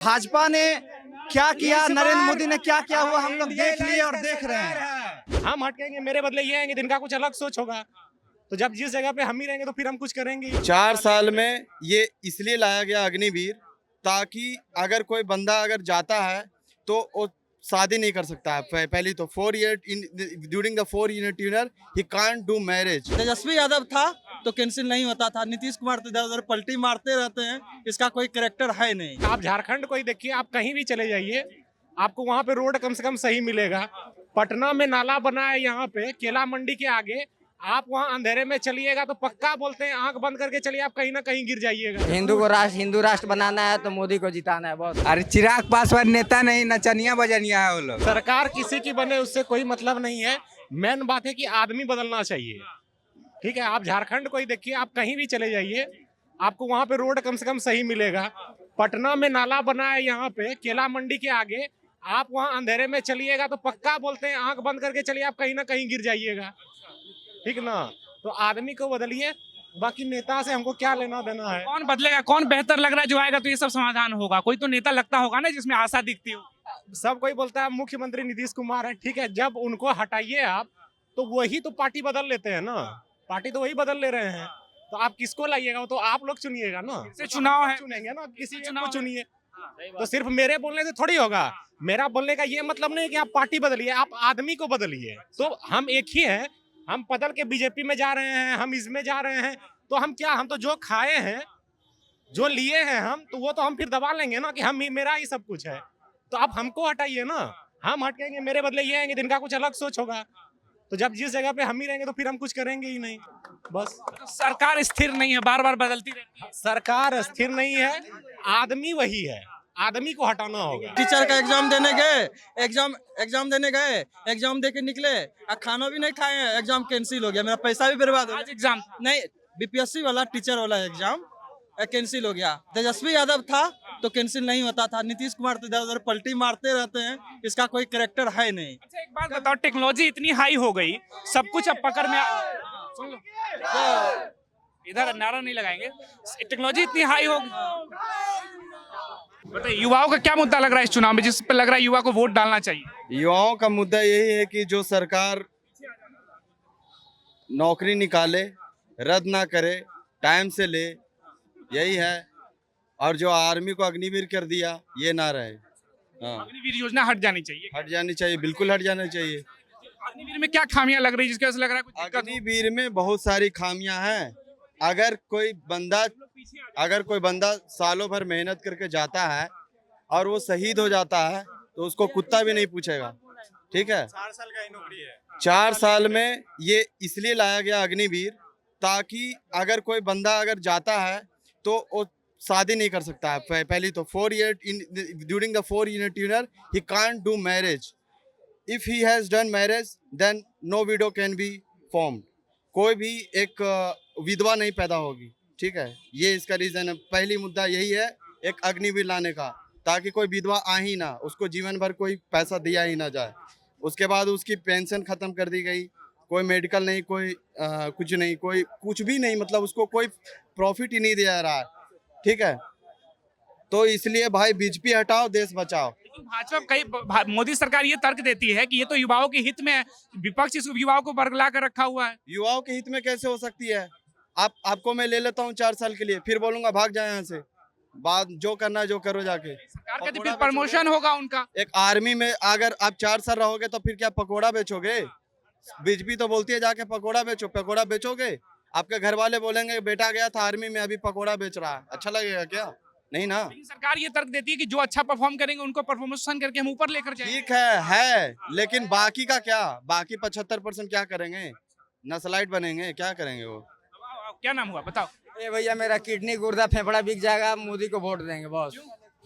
भाजपा ने क्या किया, नरेंद्र मोदी ने क्या किया हुआ हम लोग देख लिए और देख रहे हैं। हम हटकेंगे, मेरे बदले ये आएंगे, जिनका कुछ अलग सोच होगा। तो जब जिस जगह पे हम ही रहेंगे तो फिर हम कुछ करेंगे ही। 4 साल में ये इसलिए लाया गया अग्निवीर, ताकि अगर कोई बंदा अगर जाता है तो वो शादी नहीं कर सकता है। पहली तो 4 year during the 4 year tenure he can't do marriage. Tejashwi Yadav था तो कैंसिल नहीं होता था। नीतीश कुमार तो इधर उधर पलटी मारते रहते हैं, इसका कोई करेक्टर है नहीं। आप झारखंड को ही देखिए, आप कहीं भी चले जाइए, आपको वहाँ पे रोड कम से कम सही मिलेगा। पटना में नाला बना है, यहाँ पे केला मंडी के आगे, आप वहाँ अंधेरे में चलिएगा तो पक्का बोलते हैं आंख बंद करके चलिए, आप कहीं ना कहीं गिर जाइएगा। हिंदू राष्ट्र बनाना है तो मोदी को जिताना है बस। अरे चिराग पासवान नेता नहीं, नचनिया बजनिया है वो लोग। सरकार किसी की बने उससे कोई मतलब नहीं है, मेन बात है कि आदमी बदलना चाहिए। ठीक है, आप झारखंड को ही देखिए, आप कहीं भी चले जाइए, आपको वहाँ पे रोड कम से कम सही मिलेगा। पटना में नाला बना है, यहाँ पे केला मंडी के आगे, आप वहाँ अंधेरे में चलिएगा तो पक्का बोलते हैं आंख बंद करके चलिए, आप कहीं ना कहीं गिर जाइएगा। ठीक ना, तो आदमी को बदलिए, बाकी नेता से हमको क्या लेना देना है। कौन बदलेगा, कौन बेहतर लग रहा है जो आएगा तो ये सब समाधान होगा। कोई तो नेता लगता होगा ना जिसमें आशा दिखती हो। सब कोई बोलता है मुख्यमंत्री नीतीश कुमार है, ठीक है, जब उनको हटाइए आप तो वही तो पार्टी बदल लेते हैं ना, पार्टी तो वही बदल ले रहे हैं। तो आप किसको लाइएगा, वो तो आप लोग चुनिएगा ना, से चुनाव है, चुनेंगे ना, किसी चुनाव को चुनिए। तो सिर्फ मेरे बोलने से थोड़ी होगा। मेरा बोलने का ये मतलब नहीं कि आप पार्टी बदलिए, आप आदमी को बदलिए। तो हम एक ही हैं, हम बदल के बीजेपी में जा रहे हैं, हम इसमें जा रहे हैं, तो हम क्या, हम तो जो खाए हैं, जो लिए हैं हम, तो वो तो हम फिर दबा लेंगे ना कि हम ही, मेरा ही सब कुछ है। तो आप हमको हटाइए ना, हम हटकेंगे, मेरे बदले ये आएंगे, जिनका कुछ अलग सोच होगा। तो जब जिस जगह पे हम ही रहेंगे तो फिर हम कुछ करेंगे ही नहीं बस। तो सरकार स्थिर नहीं है, बार बार बदलती रहती है। सरकार स्थिर नहीं है, आदमी वही है, आदमी को हटाना होगा। टीचर का एग्जाम देने गए, एग्जाम दे के निकले, खाना भी नहीं खाए, एग्जाम कैंसिल हो गया, मेरा पैसा भी बर्बाद हो आज गया। एग्जाम नहीं, बीपीएससी वाला टीचर वाला एग्जाम कैंसिल हो गया। तेजस्वी यादव था तो कैंसिल नहीं होता था। नीतीश कुमार तो इधर उधर पलटी मारते रहते हैं, इसका कोई करेक्टर है नहीं। अच्छा एक बात बताओ, टेक्नोलॉजी इतनी हाई हो गई, सब कुछ अब पकड़ में सुन लो, इधर नारा नहीं लगाएंगे। टेक्नोलॉजी इतनी हाई हो गई, बताइए युवाओं का क्या मुद्दा लग रहा है इस चुनाव में, जिस पे लग रहा है युवा को वोट डालना चाहिए। युवाओं का मुद्दा यही है कि जो सरकार नौकरी निकाले, रद्द ना करे, टाइम से ले, यही है। और जो आर्मी को अग्निवीर कर दिया, ये ना रहे। हाँ, अग्निवीर योजना हट जानी चाहिए। हट जानी चाहिए, बिल्कुल हट जाना चाहिए। अग्निवीर में क्या खामियां लग रही है जिसकी वजह से लग रहा है कुछ दिक्कत हो? अग्निवीर में बहुत सारी खामियां हैं। अगर कोई बंदा सालों भर मेहनत करके जाता है और वो शहीद हो जाता है तो उसको कुत्ता भी नहीं पूछेगा। ठीक है, 4 साल का ही नौकरी है। 4 साल में ये इसलिए लाया गया अग्निवीर, ताकि अगर कोई बंदा अगर जाता है तो वो शादी नहीं कर सकता है। पहली तो 4 year during the 4 year tenure he can't do marriage. If he has done marriage then no widow can be formed. कोई भी एक विधवा नहीं पैदा होगी। ठीक है, ये इसका रीजन है। पहली मुद्दा यही है, एक अग्निवीर लाने का, ताकि कोई विधवा आ ही ना, उसको जीवन भर कोई पैसा दिया ही ना जाए। उसके बाद उसकी पेंशन खत्म कर दी गई, कोई मेडिकल नहीं, कोई कुछ नहीं, कोई कुछ भी नहीं, मतलब उसको कोई प्रॉफिट ही नहीं दिया रहा है। ठीक है, तो इसलिए भाई बीजेपी हटाओ, देश बचाओ। लेकिन भाजपा कई मोदी सरकार ये तर्क देती है कि ये तो युवाओं के हित में है, विपक्ष इस युवाओं को बरगला कर रखा हुआ है। युवाओं के हित में कैसे हो सकती है? आपको मैं ले लेता हूँ 4 साल के लिए, फिर बोलूंगा भाग जाए यहाँ से। बाद जो करना है जो करो जाके। सरकार का फिर प्रमोशन होगा उनका। एक आर्मी में अगर आप 4 साल रहोगे तो फिर क्या पकोड़ा बेचोगे? बीजेपी तो बोलती है जाके पकोड़ा बेचो, पकोड़ा बेचोगे? आपके घर वाले बोलेंगे बेटा गया था आर्मी में, अभी पकोड़ा बेच रहा है, अच्छा लगेगा क्या? नहीं ना। लेकिन सरकार ये तर्क देती है कि जो अच्छा परफॉर्म करेंगे उनको प्रमोशन करके हम ऊपर लेकर जाएंगे। ठीक है, लेकिन बाकी का क्या? बाकी 75% क्या करेंगे? नस्लाइट बनेंगे, क्या करेंगे वो? क्या नाम हुआ बताओ। ए भैया मेरा किडनी गुर्दा फेफड़ा बिक जाएगा, मोदी को वोट देंगे बस।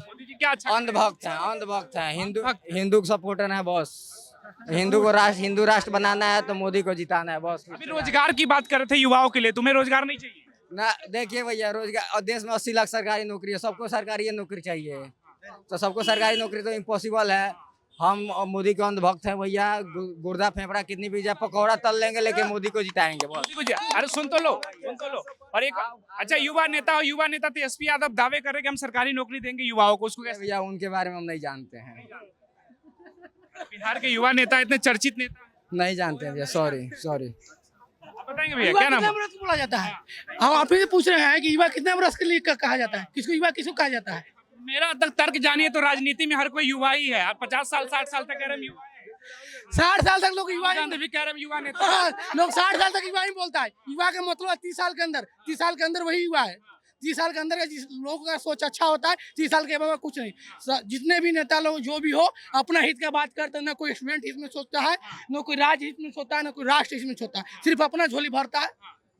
मोदी जी क्या अच्छा अंधभक्त हैं, हिंदू सपोर्टर है बस। हिंदू राष्ट्र बनाना है तो मोदी को जिताना है बस। अभी रोजगार की बात कर रहे थे युवाओं के लिए, तुम्हें रोजगार नहीं चाहिए? ना देखिए भैया, रोजगार और देश में 80 लाख सरकारी नौकरी है, सबको सरकारी नौकरी चाहिए, तो सबको सरकारी नौकरी तो इम्पॉसिबल है। हम मोदी के अंधभक्त हैं भैया। गुर्दा फेफड़ा कितनी भी जाए पकौड़ा तल लेंगे, लेकिन मोदी को जिताएंगे बस। मोदी को अरे सुन तो लो। और एक अच्छा युवा नेता तेजस्वी यादव दावे कर रहे कि हम सरकारी नौकरी देंगे युवाओं को, उसको कैसे? भैया उनके बारे में हम नहीं जानते हैं, बिहार के युवा नेता, इतने चर्चित नेता, नहीं जानते हैं भैया, सॉरी। आप बताएंगे भैया क्या नाम है? बरस बोला जाता है? हम आप ही से पूछ रहे हैं कि युवा कितने बरस के लिए कहा जाता है, किसको युवा किसको कहा जाता है? मेरा तर्क जानिए तो राजनीति में हर कोई युवा ही है। आप 50 साल 60 साल तक कह रहे हैं युवा है। 60 साल तक लोग युवा ही गांधी भी कह रहे हैं युवा नेता। हाँ, लोग 60 साल तक युवा ही बोलता है। युवा का मतलब 30 साल के अंदर, 30 साल के अंदर वही युवा है। 30 साल के अंदर का जिस लोगों का सोच अच्छा होता है, 30 साल के बाद कुछ नहीं। जितने भी नेता लोग जो भी हो अपना हित का बात करते हैं, ना कोई स्टूडेंट हित में सोचता है, ना कोई राज्य हित में सोचता है, ना कोई राष्ट्र हित में सोचता है, सिर्फ अपना झोली भरता है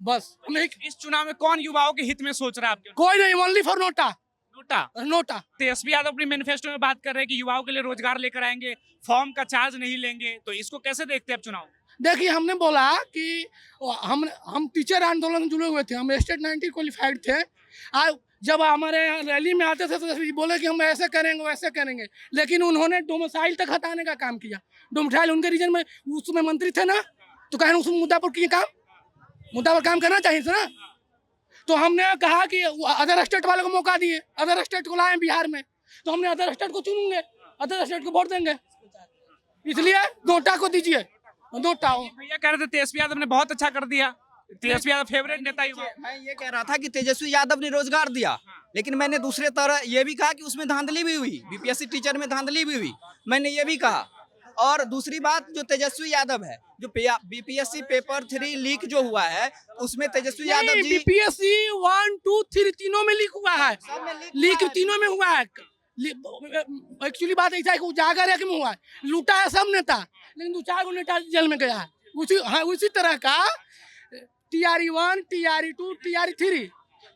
बस। हमें इस चुनाव में कौन युवाओं के हित में सोच रहा है आपके? कोई नहीं, only for NOTA. NOTA. Tejashwi Yadav अपनी मैनिफेस्टो में बात कर रहे हैं कि युवाओं के लिए रोजगार लेकर आएंगे, फॉर्म का चार्ज नहीं लेंगे, तो इसको कैसे देखते हैं आप चुनाव? देखिए, हमने बोला कि हम टीचर आंदोलन में जुड़े हुए थे, हम स्टेट 90 क्वालिफाइड थे। आज जब हमारे यहाँ रैली में आते थे तो बोले कि हम ऐसे करेंगे वैसे करेंगे, लेकिन उन्होंने डोमिसाइल तक हटाने का काम किया। डोमिसाइल उनके रीजन में उसमें मंत्री थे ना, तो कहें उस मुद्दा पर किए काम, मुद्दा पर काम करना चाहिए था ना। तो हमने कहा कि अदर स्टेट वाले को मौका दिए, अदर स्टेट को लाए बिहार में, तो हमने अदर स्टेट को चुनेंगे, अदर स्टेट को वोट देंगे, इसलिए नोटा को दीजिए। नोटा भैया कह रहे थे तेजस्वी यादव ने बहुत अच्छा कर दिया, तेजस्वी यादव फेवरेट नेता युवा। मैं ये कह रहा था कि तेजस्वी यादव ने रोजगार दिया, लेकिन मैंने दूसरे तरह ये भी कहा कि उसमें धांधली भी हुई, बीपीएससी टीचर में धांधली भी हुई, मैंने ये भी कहा। और दूसरी बात, जो तेजस्वी यादव है, जो बीपीएससी पेपर 3 लीक जो हुआ है, उसमें तेजस्वी यादव जी बीपीएससी 1, 2, 3 तीनों में लीक हुआ है, लीक तीनों में हुआ है। एक्चुअली बात ऐसा है कि उजागर है कि में हुआ है, लूटा है सब नेता, लेकिन 2-4 नेता जेल में गया है। उसी तरह का TRE1, TRE2, TRE3,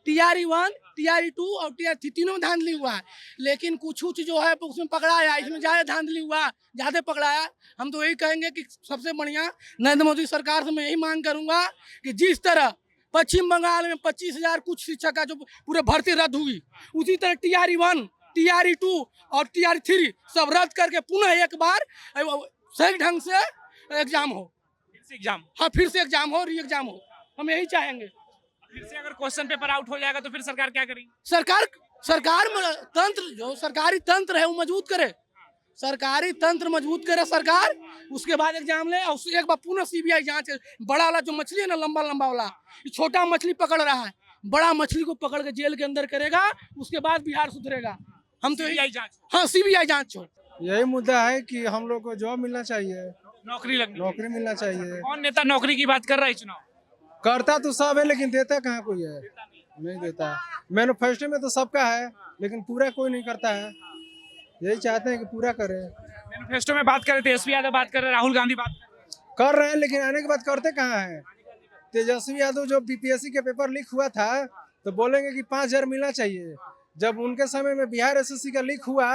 TRE1, TRE2 और TRE3 तीनों में धांधली हुआ है, लेकिन कुछ जो है उसमें पकड़ाया, इसमें ज़्यादा धांधली हुआ, ज़्यादा पकड़ाया। हम तो यही कहेंगे कि सबसे बढ़िया नरेंद्र मोदी सरकार से मैं यही मांग करूंगा कि जिस तरह पश्चिम बंगाल में 25,000 कुछ शिक्षक का जो पूरे भर्ती रद्द हुई, उसी तरह TRE1, TRE2 और TRE3 सब रद्द करके पुनः एक बार सही ढंग से एग्जाम हो, हाँ फिर से एग्जाम हो, री एग्जाम हो, हम यही चाहेंगे। फिर से अगर क्वेश्चन पेपर आउट हो जाएगा तो फिर सरकार क्या करेगी? सरकार तंत्र, जो सरकारी तंत्र है वो मजबूत करे, सरकारी तंत्र मजबूत करे सरकार, उसके बाद एग्जाम ले। और एक बार पुनः CBI जांच, बड़ा वाला जो मछली है ना, लंबा वाला, ये छोटा मछली पकड़ रहा है, बड़ा मछली को पकड़ के जेल के अंदर करेगा, उसके बाद बिहार सुधरेगा। हम तो CBI जांच, हाँ CBI जांच हो। यही मुद्दा है कि हम लोग को जॉब मिलना चाहिए, नौकरी मिलना चाहिए। कौन नेता नौकरी की बात कर रहा है चुनाव? करता तो सब है, लेकिन देता कहाँ कोई है, नहीं देता है। मैनिफेस्टो में तो सबका है, लेकिन पूरा कोई नहीं करता है। यही चाहते हैं कि पूरा करे। मैनिफेस्टो में बात करें, तेजस्वी यादव बात कर रहे, राहुल गांधी बात कर रहे हैं, लेकिन आने के बाद करते कहाँ है। तेजस्वी यादव जो बीपीएससी के पेपर लीक हुआ था तो बोलेंगे कि 5,000 मिलना चाहिए। जब उनके समय में बिहार SSC का लीक हुआ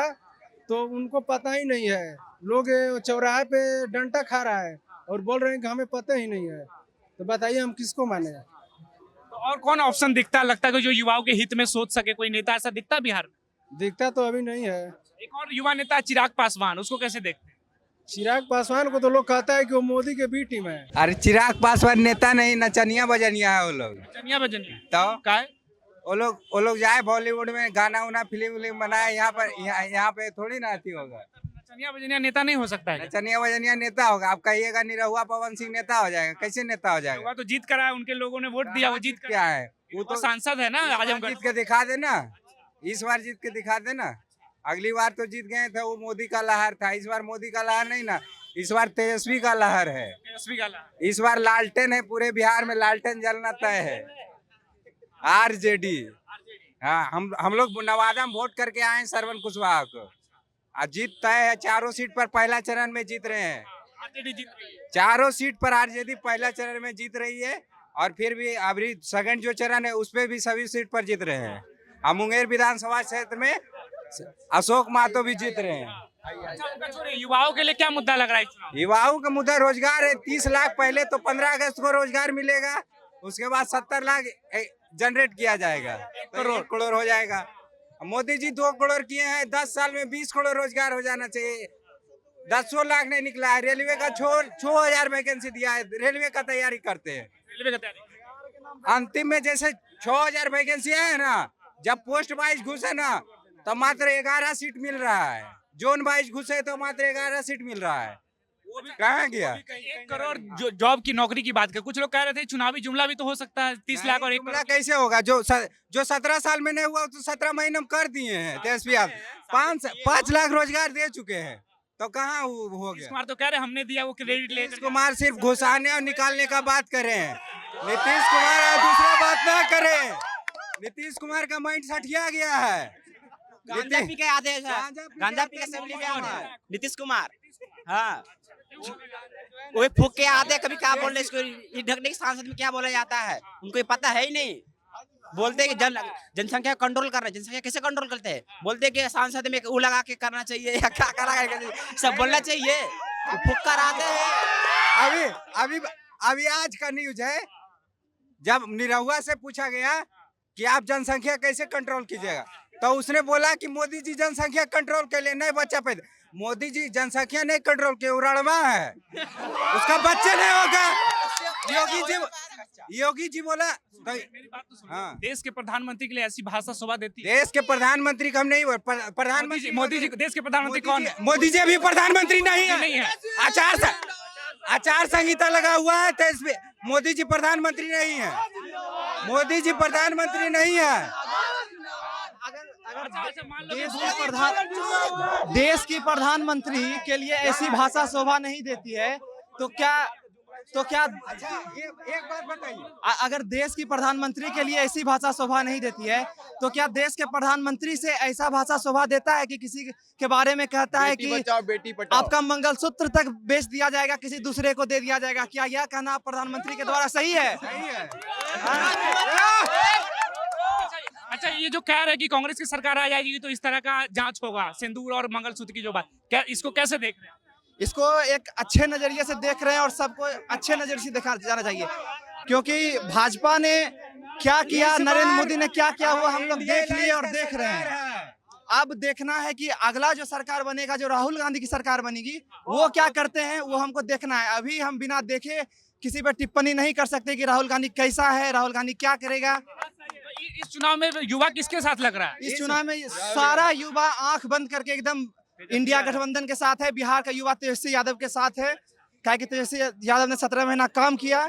तो उनको पता ही नहीं है, लोग चौराहे पे डंडा खा रहा है और बोल रहे हैं कि हमें पता ही नहीं है। तो बताइए हम किसको माने? तो और कौन ऑप्शन दिखता लगता है जो युवाओं के हित में सोच सके? कोई नेता ऐसा दिखता बिहार में? दिखता तो अभी नहीं है। एक और युवा नेता चिराग पासवान, उसको कैसे देखते हैं? चिराग पासवान को तो लोग कहता है कि वो मोदी के बी टीम है। अरे चिराग पासवान नेता नहीं, नचनिया बजनिया है वो लोग। चनिया बजनिया तो का है? वो लोग जाए बॉलीवुड में गाना उना फिल्म बनाए, यहाँ पे थोड़ी ना आती होगा। चनिया बजनिया नेता नहीं हो सकता है? नचनिया बजनिया नेता होगा? आप कहिएगा निरहुआ पवन सिंह नेता हो जाएगा, कैसे नेता हो जाएगा? तो जीत कर आया, उनके लोगों ने वोट दिया, वो जीत कर क्या है? वो तो सांसद है ना आजमगढ़। जीत के दिखा देना, इस बार जीत के दिखा देना। अगली बार तो जीत गए थे, वो मोदी का लहर था, इस बार मोदी का लहर नहीं ना, इस बार तेजस्वी का लहर है। तेजस्वी का लहर इस बार लालटेन है, पूरे बिहार में लालटेन जलना तय है। RJD। हाँ, हम लोग नवादा में वोट करके आए हैं श्रवण कुशवाहा को, जीत तय है। 4 सीट पर पहला चरण में जीत रहे हैं, आरजेडी जीत रही है। 4 सीट पर RJD पहला चरण में जीत रही है, और फिर भी अभी सेकंड जो चरण है उस पे भी सभी सीट पर जीत रहे हैं। हम मुंगेर विधानसभा क्षेत्र में अशोक महतो भी जीत रहे हैं। अच्छा, उनका छोड़िए, युवाओं के लिए क्या मुद्दा लग रहा है चुनाव? युवाओं का मुद्दा रोजगार है। 30 लाख पहले तो 15 अगस्त को रोजगार मिलेगा, उसके बाद 70 लाख जनरेट किया जाएगा, तो 1 करोड़ हो जाएगा। मोदी जी 2 करोड़ किए हैं, 10 साल में 20 करोड़ रोजगार हो जाना चाहिए। 10 लाख नहीं निकला है। रेलवे का 6,000 वैकेंसी दिया है, रेलवे का तैयारी करते हैं। रेलवे का तैयारी अंतिम में जैसे 6,000 वैकेंसी है ना, जब पोस्ट वाइज घुसे ना तो मात्र 11 सीट मिल रहा है, जोन वाइज घुसे तो मात्र 11 सीट मिल रहा है। कहाँ गया? 1 करोड़ जॉब की नौकरी की बात कर, कुछ लोग कह रहे थे चुनावी जुमला भी तो हो सकता है, 30 लाख और 1 जुमला कैसे होगा? जो 17 साल में नहीं हुआ तो 17 महीने में कर दिए हैं तेजस्वी यादव। 5 लाख रोजगार दे चुके हैं, तो कहाँ हो गया? नीतीश कुमार तो कह रहे हमने दिया, वो क्रेडिट ले नीतीश कुमार सिर्फ घुसाने और निकालने का बात कर रहे हैं। नीतीश कुमार दूसरा बात ना करें। नीतीश कुमार का माइंड सटिया गया है। गांजा पी के आते हैं सर, गांजा पी के असेंबली में आते हैं। नीतीश कुमार, हाँ, वो फूक के आते हैं। कभी क्या बोल रहे इसको, ये ढकने की सांसद में क्या बोला जाता है उनको ये पता है ही नहीं। बोलते हैं कि जनसंख्या कंट्रोल कर रहे हैं, जनसंख्या कैसे कंट्रोल करते हैं? बोलते हैं कि सांसद में वो लगा के करना चाहिए या क्या करा, सब बोलना चाहिए, फूक कर आते हैं। अभी आज का न्यूज है, जब निरहुआ से पूछा गया कि आप जनसंख्या कैसे कंट्रोल कीजिएगा, तो उसने बोला कि मोदी जी जनसंख्या कंट्रोल के लिए नहीं बच्चा पैदा। मोदी जी जनसंख्या नहीं कंट्रोल के उड़ाड़वा है, उसका बच्चे नहीं होगा। योगी जी बोला मेरी बात तो सुनो। हाँ। देश के प्रधानमंत्री के लिए ऐसी भाषा शोभा देती है? देश के प्रधानमंत्री का हम नहीं, प्रधानमंत्री मोदी जी देश के प्रधानमंत्री कौन है? मोदी जी अभी प्रधानमंत्री नहीं नहीं है। है। आचार संहिता लगा हुआ है, तो इसमें मोदी जी प्रधानमंत्री नहीं है। मोदी जी प्रधानमंत्री नहीं है। देश की प्रधानमंत्री के लिए ऐसी भाषा शोभा नहीं देती है, तो क्या एक बात बताइए, अगर देश की प्रधानमंत्री के लिए ऐसी भाषा शोभा नहीं देती है, तो क्या देश के प्रधानमंत्री से ऐसा भाषा शोभा देता है कि किसी के बारे में कहता है कि बेटी बचाओ। आपका मंगलसूत्र तक बेच दिया जाएगा, किसी दूसरे को दे दिया जाएगा? क्या यह कहना प्रधानमंत्री के द्वारा सही है? अच्छा, ये जो कह रहे हैं कि कांग्रेस की सरकार आ जाएगी तो इस तरह का जांच होगा, सिंदूर और मंगलसूत्र की जो बात, क्या इसको कैसे देख रहे हैं? इसको एक अच्छे नजरिए से देख रहे हैं और सबको अच्छे नजरिए से देखा जाना चाहिए, क्योंकि भाजपा ने क्या किया, नरेंद्र मोदी ने क्या किया, वो हम लोग देख लिए और देख रहे हैं। अब देखना है कि अगला जो सरकार बनेगा, जो राहुल गांधी की सरकार बनेगी, वो क्या करते हैं, वो हमको देखना है। अभी हम बिना देखे किसी पर टिप्पणी नहीं कर सकते कि राहुल गांधी कैसा है, राहुल गांधी क्या करेगा। इस चुनाव में युवा किसके साथ लग रहा है? इस चुनाव में सारा युवा आंख बंद करके एकदम इंडिया गठबंधन के साथ है। बिहार का युवा तेजस्वी यादव के साथ है, क्या कि तेजस्वी यादव ने 17 महीना काम किया।